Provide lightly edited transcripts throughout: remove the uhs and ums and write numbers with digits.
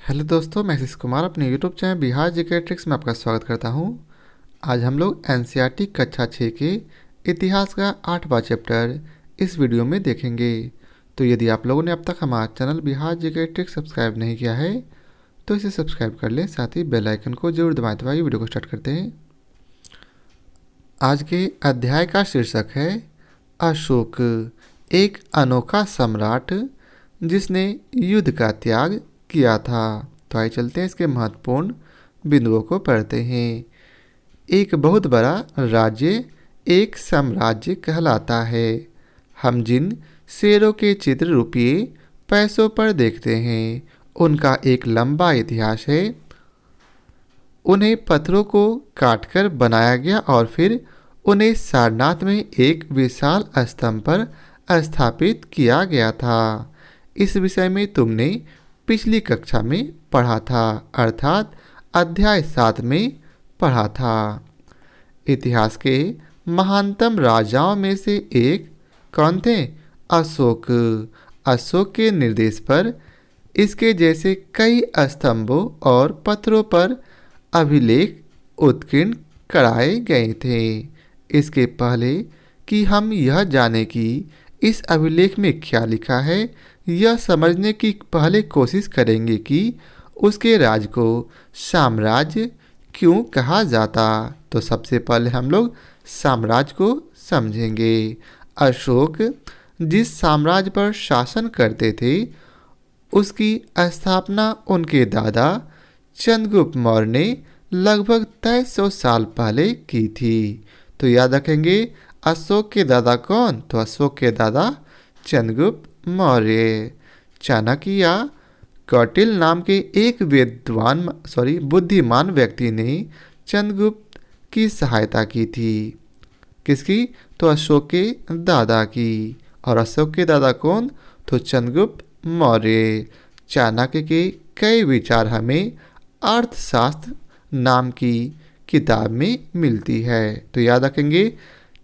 Hello दोस्तों, मैं आशीष कुमार अपने YouTube channel Bihar GK tricks में आपका स्वागत करता हूं। आज हम लोग एनसीईआरटी कक्षा 6 के इतिहास का 8वां चैप्टर इस वीडियो में देखेंगे। तो यदि आप लोगों ने अब तक हमारा channel Bihar GK tricks subscribe नहीं किया है तो इसे सब्सक्राइब कर लें, साथ ही बेल आइकन को जरूर दबाएं। तो आइए वीडियो को स्टार्ट करते हैं। आज के अध्याय का शीर्षक है अशोक, एक अनोखा सम्राट जिसने युद्ध का त्याग किया था। तो आइए चलते हैं इसके महत्वपूर्ण बिंदुओं को पढ़ते हैं। एक बहुत बड़ा राज्य एक साम्राज्य कहलाता है। हम जिन शेरों के चित्र रुपये पैसों पर देखते हैं उनका एक लंबा इतिहास है। उन्हें पत्थरों को काटकर बनाया गया और फिर उन्हें सारनाथ में एक विशाल स्तंभ पर स्थापित किया गया था। इस विषय में तुमने पिछली कक्षा में पढ़ा था, अर्थात अध्याय 7 में पढ़ा था। इतिहास के महानतम राजाओं में से एक कौन थे? अशोक। अशोक के निर्देश पर इसके जैसे कई स्तंभों और पत्थरों पर अभिलेख उत्कीर्ण कराए गए थे। इसके पहले कि हम यह जाने कि इस अभिलेख में क्या लिखा है, यह समझने की पहले कोशिश करेंगे कि उसके राज को साम्राज्य क्यों कहा जाता। तो सबसे पहले हम लोग साम्राज्य को समझेंगे। अशोक जिस साम्राज्य पर शासन करते थे उसकी स्थापना उनके दादा चंद्रगुप्त मौर्य ने लगभग 2300 साल पहले की थी। तो याद रखेंगे अशोक के दादा कौन? तो अशोक के दादा चंद्रगुप्त मौर्य। चाणक्य या कौटिल्य नाम के एक बुद्धिमान व्यक्ति ने चंद्रगुप्त की सहायता की थी। किसकी? तो अशोक के दादा की। और अशोक के दादा कौन? तो चंद्रगुप्त मौर्य। चाणक्य के कई विचार हमें अर्थशास्त्र नाम की किताब में मिलती है। तो याद रखेंगे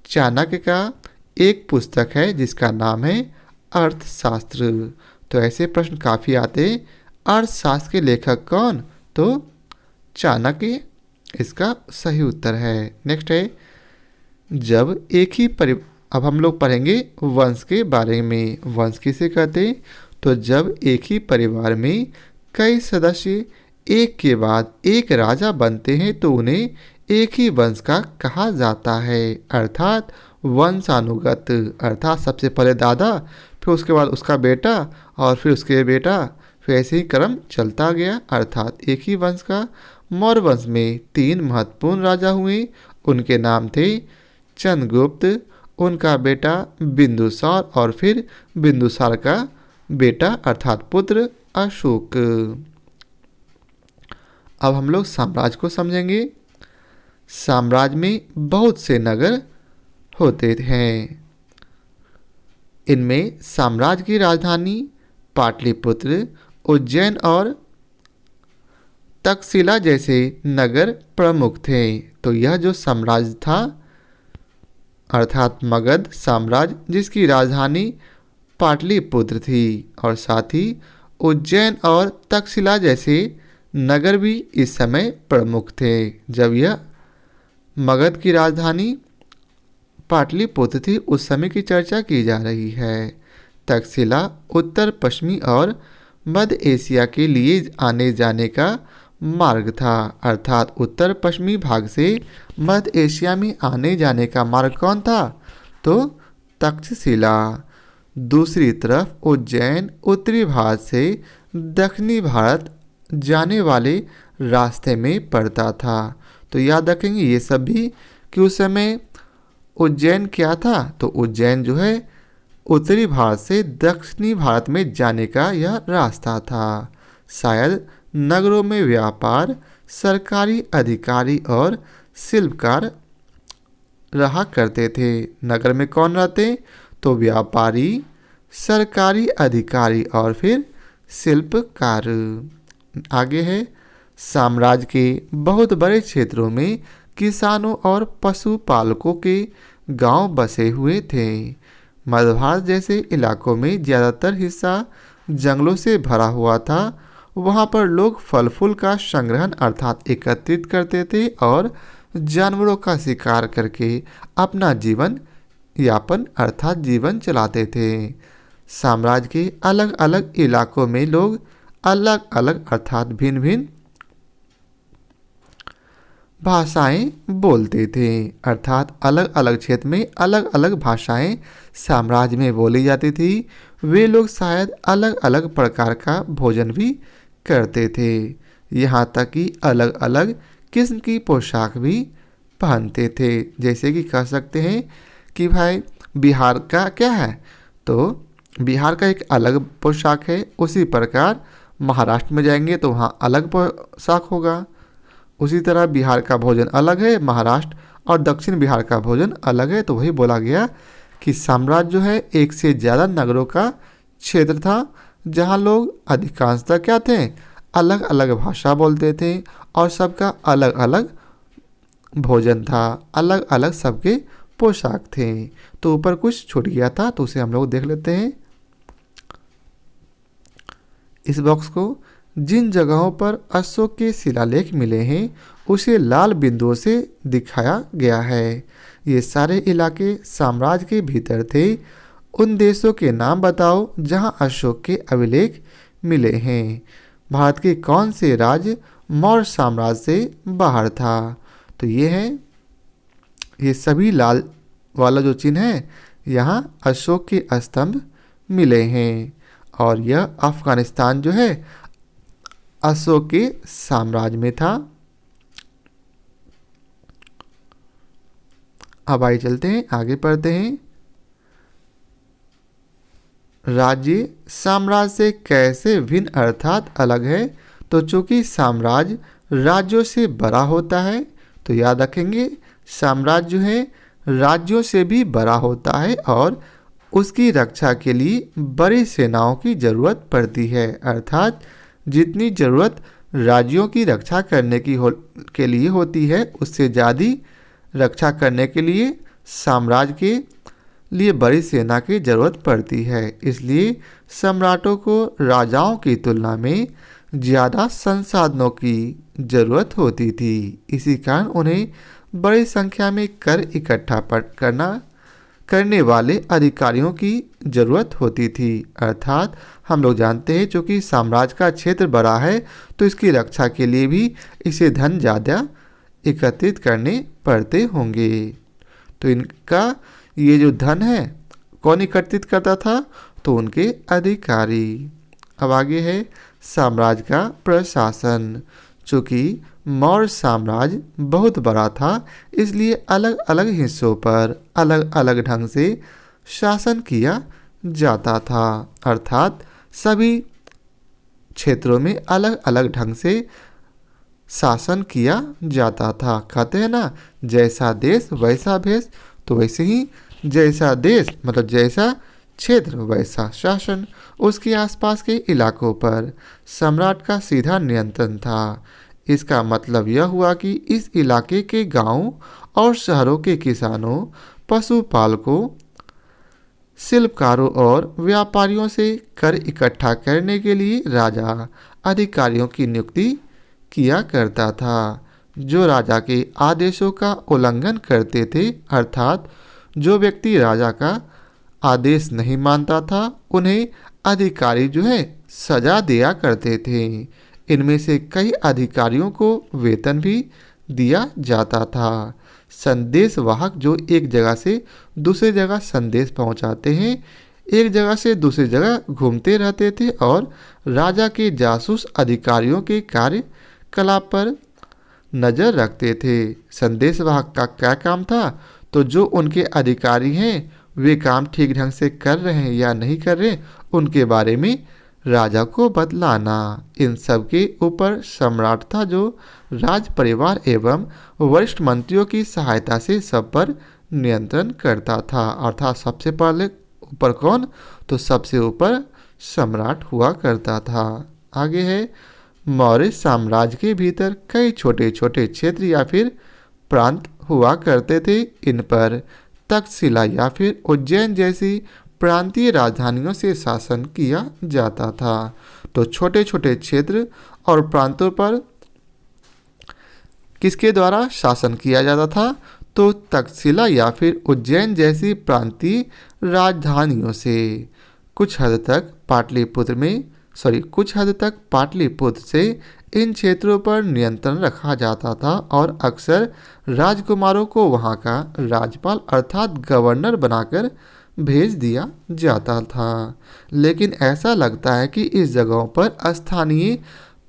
चाणक्य का एक पुस्तक है जिसका नाम है अर्थशास्त्र। तो ऐसे प्रश्न काफ़ी आते हैं। अर्थशास्त्र के लेखक कौन? तो चाणक्य इसका सही उत्तर है। नेक्स्ट है जब एक ही अब हम लोग पढ़ेंगे वंश के बारे में। वंश किसे कहते हैं? तो जब एक ही परिवार में कई सदस्य एक के बाद एक राजा बनते हैं तो उन्हें एक ही वंश का कहा जाता है, अर्थात वंशानुगत। अर्थात सबसे पहले दादा, फिर उसके बाद उसका बेटा और फिर उसके बेटा, फिर ऐसे ही क्रम चलता गया, अर्थात एक ही वंश का। मौर्य वंश में 3 महत्वपूर्ण राजा हुए। उनके नाम थे चंद्रगुप्त, उनका बेटा बिंदुसार और फिर बिंदुसार का बेटा अर्थात पुत्र अशोक। अब हम लोग साम्राज्य को समझेंगे। साम्राज्य में बहुत से नगर होते हैं। इनमें साम्राज्य की राजधानी पाटलिपुत्र, उज्जैन और तक्षशिला जैसे नगर प्रमुख थे। तो यह जो साम्राज्य था अर्थात मगध साम्राज्य, जिसकी राजधानी पाटलिपुत्र थी और साथ ही उज्जैन और तक्षशिला जैसे नगर भी इस समय प्रमुख थे जब यह मगध की राजधानी पाटलिपुत्र थी। उस समय की चर्चा की जा रही है। तक्षशिला उत्तर पश्चिमी और मध्य एशिया के लिए आने जाने का मार्ग था, अर्थात उत्तर पश्चिमी भाग से मध्य एशिया में आने जाने का मार्ग कौन था? तो तक्षशिला। दूसरी तरफ उज्जैन उत्तरी भारत से दक्षिणी भारत जाने वाले रास्ते में पड़ता था। तो याद रखेंगे ये सब भी कि उस समय उज्जैन क्या था? तो उज्जैन जो है उत्तरी भारत से दक्षिणी भारत में जाने का यह रास्ता था। शायद नगरों में व्यापार, सरकारी अधिकारी और शिल्पकार रहा करते थे। नगर में कौन रहते? तो व्यापारी, सरकारी अधिकारी और फिर शिल्पकार। आगे है साम्राज्य के बहुत बड़े क्षेत्रों में किसानों और पशुपालकों के गांव बसे हुए थे। मध्य भारत जैसे इलाकों में ज़्यादातर हिस्सा जंगलों से भरा हुआ था वहाँ पर लोग फल फूल का संग्रहण अर्थात एकत्रित करते थे और जानवरों का शिकार करके अपना जीवन यापन अर्थात जीवन चलाते थे। साम्राज्य के अलग अलग इलाकों में लोग अलग अलग अर्थात भिन्न भिन्न भाषाएं बोलते थे, अर्थात अलग अलग क्षेत्र में अलग अलग भाषाएं साम्राज्य में बोली जाती थी। वे लोग शायद अलग अलग प्रकार का भोजन भी करते थे, यहाँ तक कि अलग अलग किस्म की पोशाक भी पहनते थे। जैसे कि कह सकते हैं कि भाई बिहार का क्या है, तो बिहार का एक अलग पोशाक है, उसी प्रकार महाराष्ट्र में जाएंगे तो वहाँ अलग पोशाक होगा। उसी तरह बिहार का भोजन अलग है, महाराष्ट्र और दक्षिण बिहार का भोजन अलग है। तो वही बोला गया कि साम्राज्य जो है एक से ज़्यादा नगरों का क्षेत्र था, जहाँ लोग अधिकांशतः क्या थे, अलग अलग भाषा बोलते थे और सबका अलग अलग भोजन था, अलग अलग सबके पोशाक थे। तो ऊपर कुछ छूट गया था तो उसे हम लोग देख लेते हैं। इस बॉक्स को जिन जगहों पर अशोक के शिलालेख मिले हैं उसे लाल बिंदुओं से दिखाया गया है। ये सारे इलाके साम्राज्य के भीतर थे। उन देशों के नाम बताओ जहां अशोक के अभिलेख मिले हैं। भारत के कौन से राज्य मौर्य साम्राज्य से बाहर था? तो ये है, ये सभी लाल वाला जो चिन्ह है, यहाँ अशोक के स्तंभ मिले हैं और यह अफगानिस्तान जो है अशोक के साम्राज्य में था। अब आइए चलते हैं, आगे पढ़ते हैं। राज्य साम्राज्य से कैसे भिन्न अर्थात अलग है? तो चूंकि साम्राज्य राज्यों से बड़ा होता है, तो याद रखेंगे साम्राज्य जो है राज्यों से भी बड़ा होता है और उसकी रक्षा के लिए बड़ी सेनाओं की जरूरत पड़ती है। अर्थात जितनी ज़रूरत राज्यों की रक्षा करने के लिए होती है, उससे ज़्यादा रक्षा करने के लिए साम्राज्य के लिए बड़ी सेना की जरूरत पड़ती है। इसलिए सम्राटों को राजाओं की तुलना में ज़्यादा संसाधनों की जरूरत होती थी। इसी कारण उन्हें बड़ी संख्या में कर इकट्ठा करने वाले अधिकारियों की जरूरत होती थी। अर्थात हम लोग जानते हैं चूँकि साम्राज्य का क्षेत्र बड़ा है तो इसकी रक्षा के लिए भी इसे धन ज़्यादा एकत्रित करने पड़ते होंगे। तो इनका ये जो धन है कौन एकत्रित करता था? तो उनके अधिकारी। अब आगे है साम्राज्य का प्रशासन। चूँकि मौर्य साम्राज्य बहुत बड़ा था, इसलिए अलग अलग हिस्सों पर अलग अलग ढंग से शासन किया जाता था। अर्थात सभी क्षेत्रों में अलग अलग ढंग से शासन किया जाता था। कहते हैं ना, जैसा देश वैसा भेष, तो वैसे ही जैसा देश मतलब जैसा क्षेत्र वैसा शासन। उसके आसपास के इलाकों पर सम्राट का सीधा नियंत्रण था। इसका मतलब यह हुआ कि इस इलाके के गांवों और शहरों के किसानों, पशुपालकों, शिल्पकारों और व्यापारियों से कर इकट्ठा करने के लिए राजा अधिकारियों की नियुक्ति किया करता था, जो राजा के आदेशों का उल्लंघन करते थे। अर्थात जो व्यक्ति राजा का आदेश नहीं मानता था उन्हें अधिकारी जो है सजा दिया करते थे। इनमें से कई अधिकारियों को वेतन भी दिया जाता था। संदेशवाहक जो एक जगह से दूसरी जगह संदेश पहुंचाते हैं, एक जगह से दूसरी जगह घूमते रहते थे और राजा के जासूस अधिकारियों के कार्यकलाप पर नज़र रखते थे। संदेशवाहक का क्या काम था? तो जो उनके अधिकारी हैं वे काम ठीक ढंग से कर रहे हैं या नहीं कर रहे, उनके बारे में राजा को बतलाना। इन सब के ऊपर सम्राट था, जो राज परिवार एवं वरिष्ठ मंत्रियों की सहायता से सब पर नियंत्रण करता था। अर्थात सबसे पहले ऊपर कौन? तो सबसे ऊपर सम्राट हुआ करता था। आगे है मौर्य साम्राज्य के भीतर कई छोटे छोटे क्षेत्र या फिर प्रांत हुआ करते थे। इन पर तक्षशिला या फिर उज्जैन जैसी प्रांतीय राजधानियों से शासन किया जाता था। तो छोटे छोटे क्षेत्र और प्रांतों पर किसके द्वारा शासन किया जाता था? तो तक्षशिला या फिर उज्जैन जैसी प्रांतीय राजधानियों से। कुछ हद तक पाटलिपुत्र से इन क्षेत्रों पर नियंत्रण रखा जाता था और अक्सर राजकुमारों को वहां का राज्यपाल अर्थात गवर्नर बनाकर भेज दिया जाता था। लेकिन ऐसा लगता है कि इस जगहों पर स्थानीय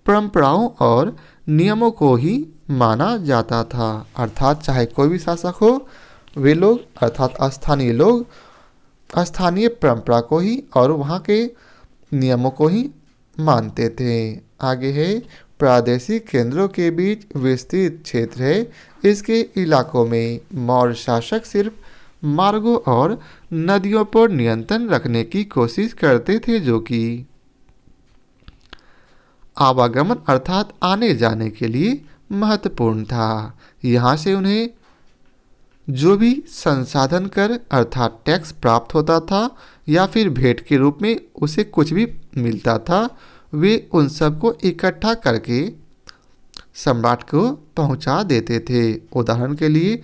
परंपराओं और नियमों को ही माना जाता था, अर्थात चाहे कोई भी शासक हो, वे लोग अर्थात स्थानीय लोग स्थानीय परंपरा को ही और वहाँ के नियमों को ही मानते थे। आगे है प्रादेशिक केंद्रों के बीच विस्तृत क्षेत्र है। इसके इलाकों में मौर्य शासक सिर्फ मार्गों और नदियों पर नियंत्रण रखने की कोशिश करते थे, जो कि आवागमन अर्थात आने जाने के लिए महत्वपूर्ण था। यहाँ से उन्हें जो भी संसाधन कर अर्थात टैक्स प्राप्त होता था या फिर भेंट के रूप में उसे कुछ भी मिलता था, वे उन सबको इकट्ठा करके सम्राट को पहुंचा देते थे। उदाहरण के लिए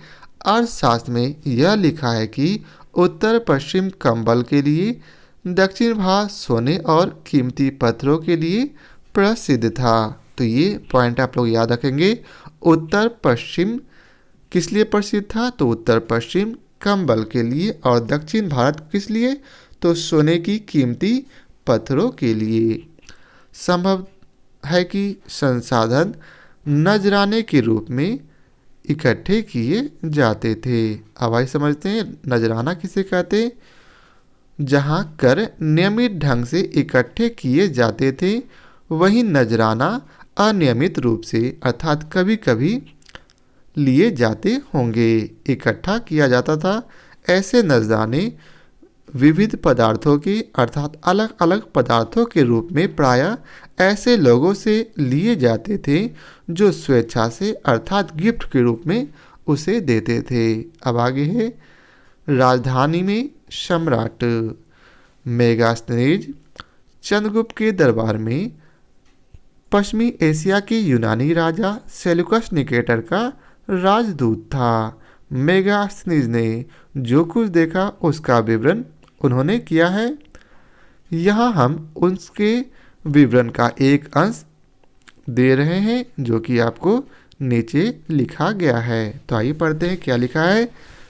अर्थशास्त्र में यह लिखा है कि उत्तर पश्चिम कंबल के लिए, दक्षिण भाग सोने और कीमती पत्थरों के लिए प्रसिद्ध था। तो ये पॉइंट आप लोग याद रखेंगे। उत्तर पश्चिम किस लिए प्रसिद्ध था? तो उत्तर पश्चिम कंबल के लिए, और दक्षिण भारत किस लिए? तो सोने की कीमती पत्थरों के लिए। संभव है कि संसाधन नजराने के रूप में इकट्ठे किए जाते थे। अब आइए समझते हैं नजराना किसे कहते हैं। जहां कर नियमित ढंग से इकट्ठे किए जाते थे, वहीं नजराना अनियमित रूप से अर्थात कभी कभी लिए जाते होंगे। इकट्ठा किया जाता था। ऐसे नजराने विविध पदार्थों के अर्थात अलग अलग पदार्थों के रूप में प्रायः ऐसे लोगों से लिए जाते थे जो स्वेच्छा से अर्थात गिफ्ट के रूप में उसे देते थे। अब आगे है राजधानी में सम्राट। मेगास्थनीज चंद्रगुप्त के दरबार में पश्चिमी एशिया के यूनानी राजा सेल्यूकस निकेटर का राजदूत था। मेगास्थनीज ने जो कुछ देखा उसका विवरण उन्होंने किया है। यहाँ हम उसके विवरण का एक अंश दे रहे हैं जो कि आपको नीचे लिखा गया है। तो आइए पढ़ते हैं क्या लिखा है।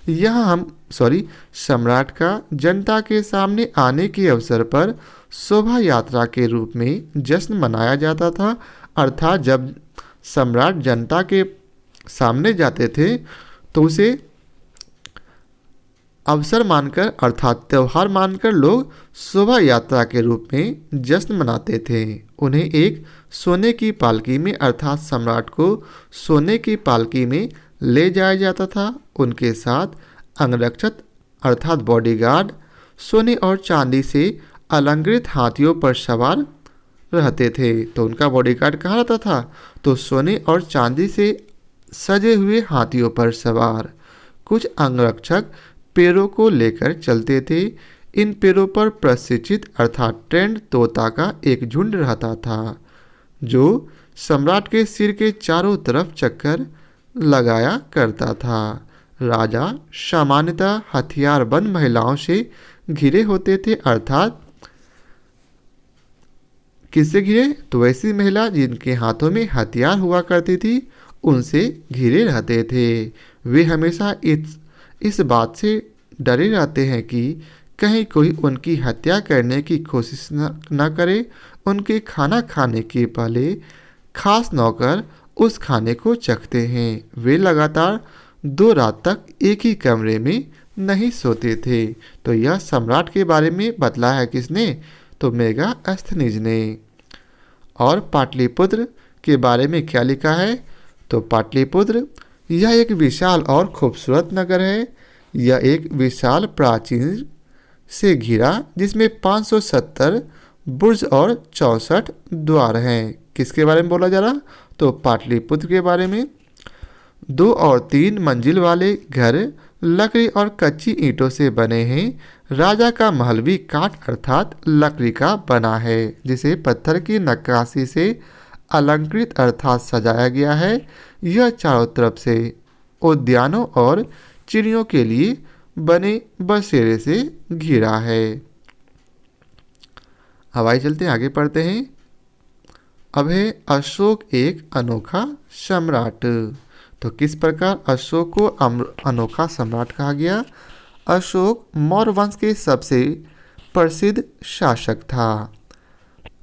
यहाँ सम्राट का जनता के सामने आने के अवसर पर शोभा यात्रा के रूप में जश्न मनाया जाता था। अर्थात जब सम्राट जनता के सामने जाते थे तो उसे अवसर मानकर अर्थात त्यौहार मानकर लोग शोभा यात्रा के रूप में जश्न मनाते थे। उन्हें एक सोने की पालकी में अर्थात सम्राट को सोने की पालकी में ले जाया जाता था। उनके साथ अंगरक्षक अर्थात बॉडीगार्ड सोने और चांदी से अलंकृत हाथियों पर सवार रहते थे। तो उनका बॉडीगार्ड कहाँ रहता था? तो सोने और चांदी से सजे हुए हाथियों पर सवार। कुछ अंगरक्षक पेड़ों को लेकर चलते थे। इन पेड़ों पर प्रशिक्षित अर्थात ट्रेंड तोता का एक झुंड रहता था जो सम्राट के सिर के चारों तरफ चक्कर लगाया करता था। राजा सामान्यतः हथियारबंद महिलाओं से घिरे होते थे। अर्थात किससे घिरे? तो वैसी महिला जिनके हाथों में हथियार हुआ करती थी उनसे घिरे रहते थे। वे हमेशा इस बात से डरे रहते हैं कि कहीं कोई उनकी हत्या करने की कोशिश न करे। उनके खाना खाने के पहले खास नौकर उस खाने को चखते हैं। वे लगातार 2 रात तक एक ही कमरे में नहीं सोते थे। तो यह सम्राट के बारे में बतलाया है किसने? तो मेगास्थनीज ने। और पाटलिपुत्र के बारे में क्या लिखा है? तो पाटलिपुत्र यह एक विशाल और खूबसूरत नगर है। यह एक विशाल प्राचीर से घिरा जिसमें 570 बुर्ज और 64 द्वार हैं। किसके बारे में बोला जा रहा? तो पाटलिपुत्र के बारे में। 2 और 3 मंजिल वाले घर लकड़ी और कच्ची ईंटों से बने हैं। राजा का महल भी काठ अर्थात लकड़ी का बना है, जिसे पत्थर की नक्काशी से अलंकृत अर्थात सजाया गया है। यह चारों तरफ से उद्यानों और चिड़ियों के लिए बने बसेरे से घिरा है। हवाई चलते आगे पढ़ते हैं। अब है अशोक एक अनोखा सम्राट। तो किस प्रकार अशोक को अनोखा सम्राट कहा गया? अशोक मौर्य वंश के सबसे प्रसिद्ध शासक था।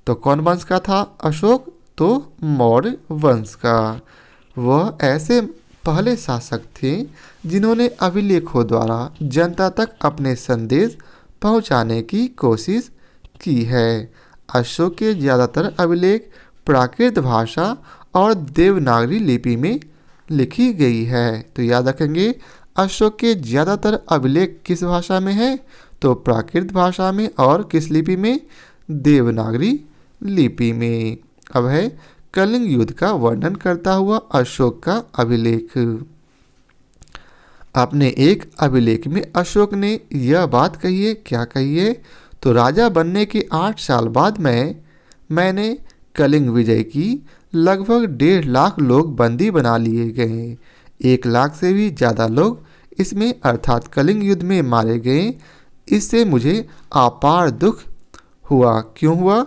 तो कौन वंश का था अशोक? तो मौर्य वंश का। वह ऐसे पहले शासक थे जिन्होंने अभिलेखों द्वारा जनता तक अपने संदेश पहुंचाने की कोशिश की है। अशोक के ज़्यादातर अभिलेख प्राकृत भाषा और देवनागरी लिपि में लिखी गई है। तो याद रखेंगे, अशोक के ज़्यादातर अभिलेख किस भाषा में है? तो प्राकृत भाषा में। और किस लिपि में? देवनागरी लिपि में। अब है कलिंग युद्ध का वर्णन करता हुआ अशोक का अभिलेख। अपने एक अभिलेख में अशोक ने यह बात कही है। क्या कही है? तो राजा बनने के 8 साल बाद मैंने कलिंग विजय की। लगभग 1.5 लाख लोग बंदी बना लिए गए। 1 लाख से भी ज़्यादा लोग इसमें अर्थात कलिंग युद्ध में मारे गए। इससे मुझे अपार दुख हुआ। क्यों हुआ?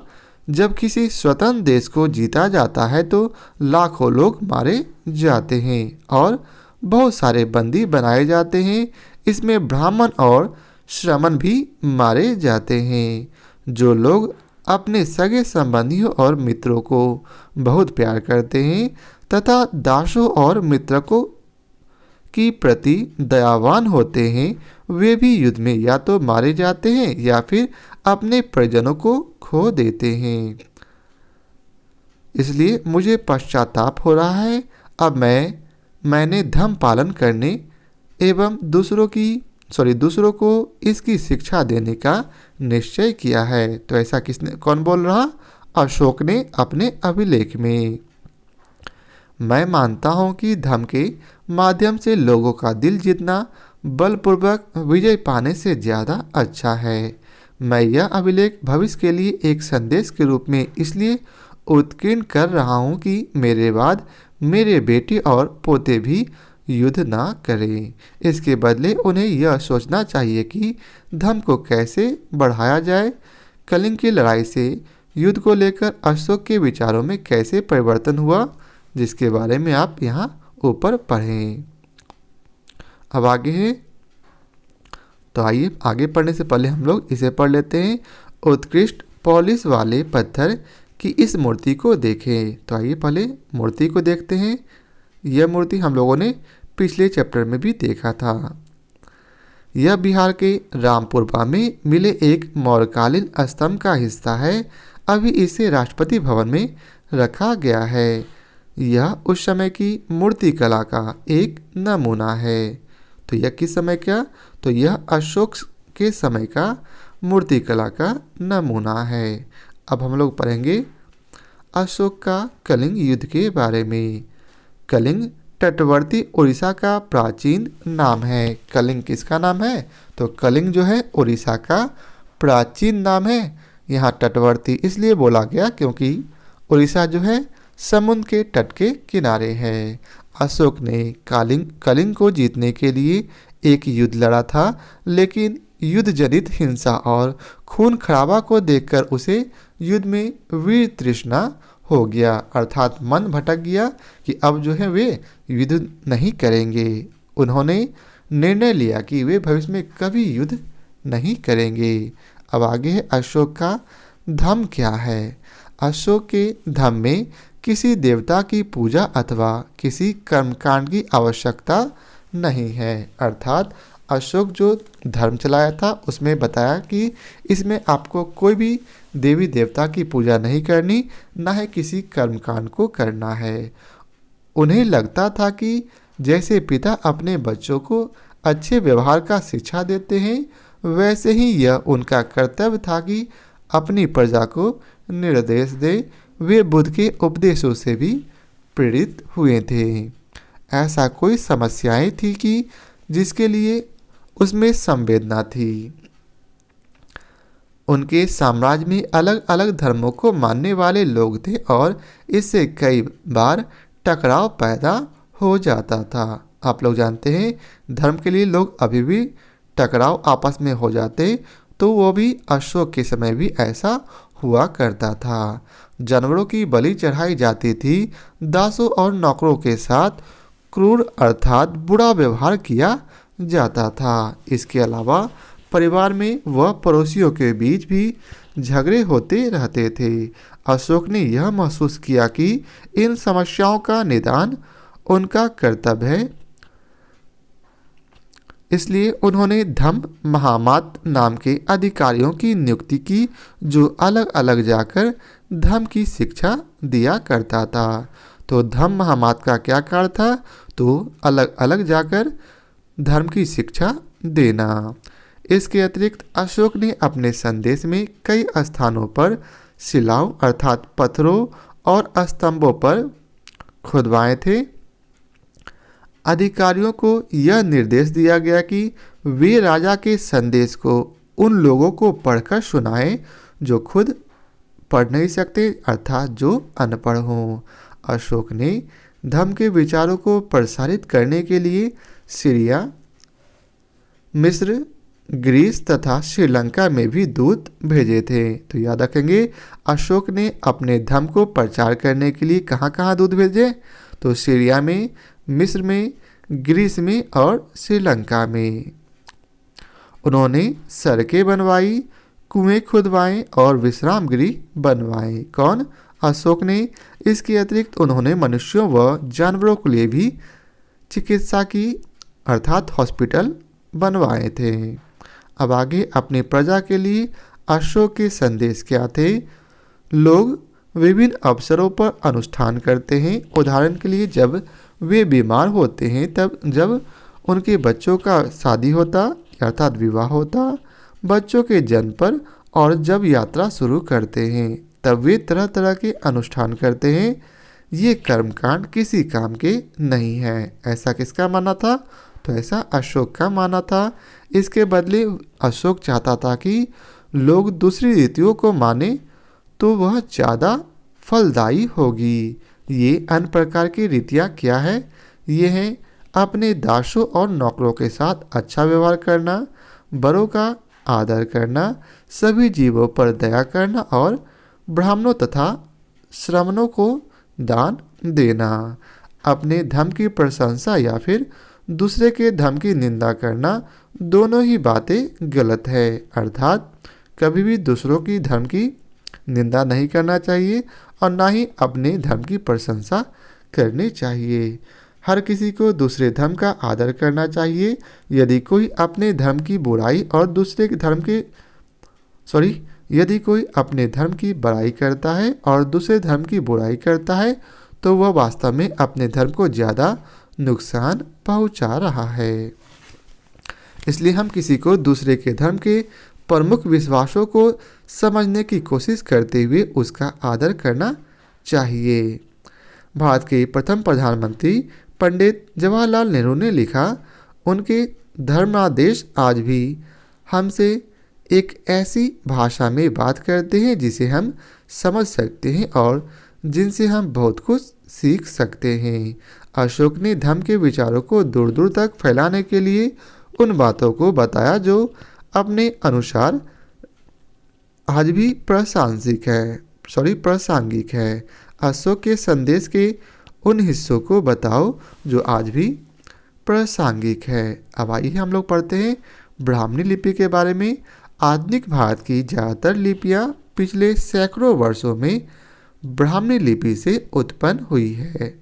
जब किसी स्वतंत्र देश को जीता जाता है तो लाखों लोग मारे जाते हैं और बहुत सारे बंदी बनाए जाते हैं। इसमें ब्राह्मण और श्रमण भी मारे जाते हैं। जो लोग अपने सगे संबंधियों और मित्रों को बहुत प्यार करते हैं तथा दासों और मित्रकों की प्रति दयावान होते हैं, वे भी युद्ध में या तो मारे जाते हैं या फिर अपने परिजनों को खो देते हैं। इसलिए मुझे पश्चाताप हो रहा है। अब मैंने धर्म पालन करने एवं दूसरों को इसकी शिक्षा देने का निश्चय किया है। तो ऐसा कौन बोल रहा? अशोक ने अपने अभिलेख में। मैं मानता हूँ कि धर्म के माध्यम से लोगों का दिल जीतना बलपूर्वक विजय पाने से ज़्यादा अच्छा है। मैं यह अभिलेख भविष्य के लिए एक संदेश के रूप में इसलिए उत्कीर्ण कर रहा हूँ कि मेरे बाद मेरे बेटे और पोते भी युद्ध ना करें। इसके बदले उन्हें यह सोचना चाहिए कि धर्म को कैसे बढ़ाया जाए। कलिंग की लड़ाई से युद्ध को लेकर अशोक के विचारों में कैसे परिवर्तन हुआ, जिसके बारे में आप यहाँ ऊपर पढ़ें। अब आगे है, तो आइए आगे पढ़ने से पहले हम लोग इसे पढ़ लेते हैं। उत्कृष्ट पॉलिश वाले पत्थर की इस मूर्ति को देखें। तो आइए पहले मूर्ति को देखते हैं। यह मूर्ति हम लोगों ने पिछले चैप्टर में भी देखा था। यह बिहार के रामपुरवा में मिले एक मौर्यकालीन स्तंभ का हिस्सा है। अभी इसे राष्ट्रपति भवन में रखा गया है। यह उस समय की मूर्ति कला का एक नमूना है। तो यह किस समय का? तो यह अशोक के समय का मूर्ति कला का नमूना है। अब हम लोग पढ़ेंगे अशोक का कलिंग युद्ध के बारे में। कलिंग तटवर्ती उड़ीसा का प्राचीन नाम है। कलिंग किसका नाम है? तो कलिंग जो है उड़ीसा का प्राचीन नाम है। यहाँ तटवर्ती इसलिए बोला गया क्योंकि उड़ीसा जो है समुद्र के तट के किनारे है। अशोक ने कलिंग को जीतने के लिए एक युद्ध लड़ा था, लेकिन युद्ध जनित हिंसा और खून खराबा को देखकर उसे युद्ध में वीर तृष्णा हो गया, अर्थात मन भटक गया कि अब जो है वे युद्ध नहीं करेंगे। उन्होंने निर्णय लिया कि वे भविष्य में कभी युद्ध नहीं करेंगे। अब आगे है अशोक का धर्म क्या है। अशोक के धर्म में किसी देवता की पूजा अथवा किसी कर्मकांड की आवश्यकता नहीं है। अर्थात अशोक जो धर्म चलाया था उसमें बताया कि इसमें आपको कोई भी देवी देवता की पूजा नहीं करनी, ना है किसी कर्मकांड को करना है। उन्हें लगता था कि जैसे पिता अपने बच्चों को अच्छे व्यवहार का शिक्षा देते हैं, वैसे ही यह उनका कर्तव्य था कि अपनी प्रजा को निर्देश दे। वे बुद्ध के उपदेशों से भी प्रेरित हुए थे। ऐसा कोई समस्याएं थी कि जिसके लिए उसमें संवेदना थी। उनके साम्राज्य में अलग अलग धर्मों को मानने वाले लोग थे और इससे कई बार टकराव पैदा हो जाता था। आप लोग जानते हैं धर्म के लिए लोग अभी भी टकराव आपस में हो जाते, तो वो भी अशोक के समय भी ऐसा हुआ करता था। जानवरों की बलि चढ़ाई जाती थी। दासों और नौकरों के साथ क्रूर अर्थात बुरा व्यवहार किया जाता था। इसके अलावा परिवार में व पड़ोसियों के बीच भी झगड़े होते रहते थे। अशोक ने यह महसूस किया कि इन समस्याओं का निदान उनका कर्तव्य है, इसलिए उन्होंने धम्म महामात नाम के अधिकारियों की नियुक्ति की, जो अलग अलग जाकर धम्म की शिक्षा दिया करता था। तो धम्म महामात का क्या कार्य था? तो अलग अलग जाकर धर्म की शिक्षा देना। इसके अतिरिक्त अशोक ने अपने संदेश में कई स्थानों पर शिलाओं अर्थात पत्थरों और स्तंभों पर खुदवाए थे। अधिकारियों को यह निर्देश दिया गया कि वे राजा के संदेश को उन लोगों को पढ़कर सुनाएं जो खुद पढ़ नहीं सकते अर्थात जो अनपढ़ हों। अशोक ने धर्म के विचारों को प्रसारित करने के लिए सीरिया, मिस्र, ग्रीस तथा श्रीलंका में भी दूत भेजे थे। तो याद रखेंगे अशोक ने अपने धर्म को प्रचार करने के लिए कहाँ कहाँ दूत भेजे? तो सीरिया में, मिस्र में, ग्रीस में और श्रीलंका में। उन्होंने सड़कें बनवाई, कुएं खुदवाए और विश्राम गृह बनवाए। कौन? अशोक ने। इसके अतिरिक्त उन्होंने मनुष्यों व जानवरों के लिए भी चिकित्सा की अर्थात हॉस्पिटल बनवाए थे। अब आगे अपनी प्रजा के लिए अशोक के संदेश क्या थे? लोग विभिन्न अवसरों पर अनुष्ठान करते हैं। उदाहरण के लिए जब वे बीमार होते हैं, तब जब उनके बच्चों का शादी होता अर्थात विवाह होता, बच्चों के जन्म पर और जब यात्रा शुरू करते हैं तब वे तरह तरह के अनुष्ठान करते हैं। ये कर्मकांड किसी काम के नहीं है। ऐसा किसका मानना था? तो ऐसा अशोक का मानना था। इसके बदले अशोक चाहता था कि लोग दूसरी रीतियों को माने तो वह ज़्यादा फलदायी होगी। ये अन्य प्रकार की रीतियाँ क्या है? ये हैं अपने दासों और नौकरों के साथ अच्छा व्यवहार करना, बड़ों का आदर करना, सभी जीवों पर दया करना और ब्राह्मणों तथा श्रमणों को दान देना। अपने धर्म की प्रशंसा या फिर दूसरे के धर्म की निंदा करना, दोनों ही बातें गलत है। अर्थात कभी भी दूसरों की धर्म की निंदा नहीं करना चाहिए और ना ही अपने धर्म की प्रशंसा करनी चाहिए। हर किसी को दूसरे धर्म का आदर करना चाहिए। यदि कोई अपने धर्म की बुराई और दूसरे धर्म के यदि कोई अपने धर्म की बड़ाई करता है और दूसरे धर्म की बुराई करता है तो वह वास्तव में अपने धर्म को ज़्यादा नुकसान पहुंचा रहा है। इसलिए हम किसी को दूसरे के धर्म के प्रमुख विश्वासों को समझने की कोशिश करते हुए उसका आदर करना चाहिए। भारत के प्रथम प्रधानमंत्री पंडित जवाहरलाल नेहरू ने लिखा, उनके धर्मादेश आज भी हमसे एक ऐसी भाषा में बात करते हैं जिसे हम समझ सकते हैं और जिनसे हम बहुत कुछ सीख सकते हैं। अशोक ने धर्म के विचारों को दूर दूर तक फैलाने के लिए उन बातों को बताया जो अपने अनुसार आज भी प्रासंगिक है। अशोक के संदेश के उन हिस्सों को बताओ जो आज भी प्रासंगिक है। अब आइए हम लोग पढ़ते हैं ब्राह्मणी लिपि के बारे में। आधुनिक भारत की ज़्यादातर लिपियाँ पिछले सैकड़ों वर्षों में ब्राह्मणी लिपि से उत्पन्न हुई है।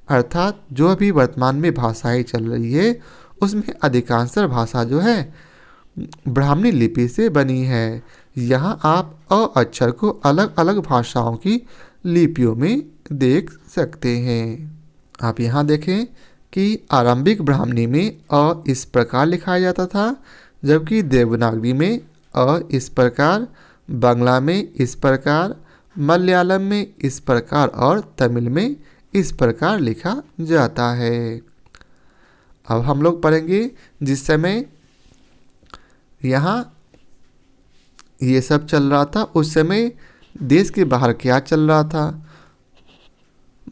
अर्थात जो अभी वर्तमान में भाषाएं चल रही है उसमें अधिकांशतर भाषा जो है ब्राह्मणी लिपि से बनी है। यहाँ आप अ अक्षर को अलग अलग भाषाओं की लिपियों में देख सकते हैं। आप यहाँ देखें कि आरंभिक ब्राह्मणी में अ इस प्रकार लिखा जाता था, जबकि देवनागरी में अ इस प्रकार, बांग्ला में इस प्रकार, मलयालम में इस प्रकार और तमिल में इस प्रकार लिखा जाता है। अब हम लोग पढ़ेंगे जिस समय यहाँ ये सब चल रहा था। उस समय देश के बाहर क्या चल रहा था?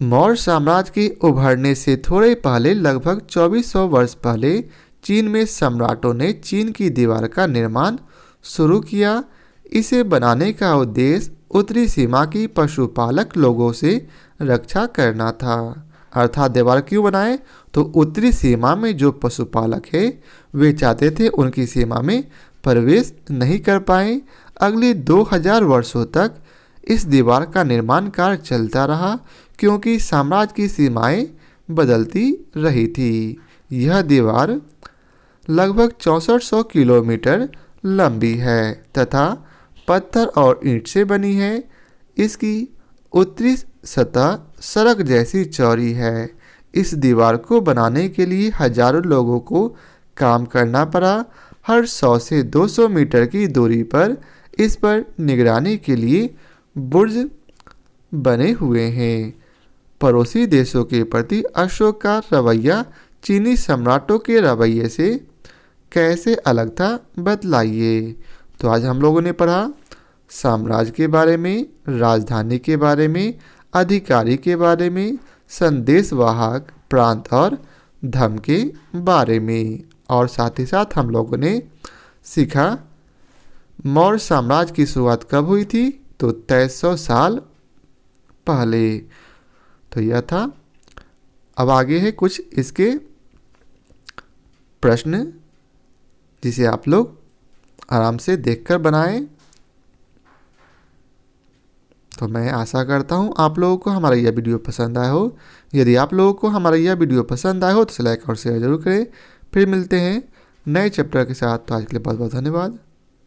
मौर्य साम्राज्य के उभरने से थोड़े पहले, लगभग 2400 वर्ष पहले, चीन में सम्राटों ने चीन की दीवार का निर्माण शुरू किया। इसे बनाने का उद्देश्य उत्तरी सीमा की पशुपालक लोगों से रक्षा करना था। अर्थात दीवार क्यों बनाए? तो उत्तरी सीमा में जो पशुपालक है वे चाहते थे उनकी सीमा में प्रवेश नहीं कर पाए। अगले 2000 वर्षों तक इस दीवार का निर्माण कार्य चलता रहा, क्योंकि साम्राज्य की सीमाएं बदलती रही थी। यह दीवार लगभग 6400 किलोमीटर लंबी है तथा पत्थर और ईंट से बनी है। इसकी उत्तरी सतह सड़क जैसी चौड़ी है। इस दीवार को बनाने के लिए हजारों लोगों को काम करना पड़ा। हर 100 से 200 मीटर की दूरी पर इस पर निगरानी के लिए बुर्ज बने हुए हैं। पड़ोसी देशों के प्रति अशोक का रवैया चीनी सम्राटों के रवैये से कैसे अलग था, बतलाइए। तो आज हम लोगों ने पढ़ा साम्राज्य के बारे में, राजधानी के बारे में, अधिकारी के बारे में, संदेशवाहक, प्रांत और धर्म के बारे में। और साथ ही साथ हम लोगों ने सीखा मौर्य साम्राज्य की शुरुआत कब हुई थी? तो 2300 साल पहले। तो यह था। अब आगे है कुछ इसके प्रश्न, जिसे आप लोग आराम से देखकर बनाएं। तो मैं आशा करता हूँ आप लोगों को हमारा यह वीडियो पसंद आया हो। यदि आप लोगों को हमारा यह वीडियो पसंद आया हो तो लाइक और शेयर जरूर करें। फिर मिलते हैं नए चैप्टर के साथ। तो आज के लिए बहुत बहुत धन्यवाद।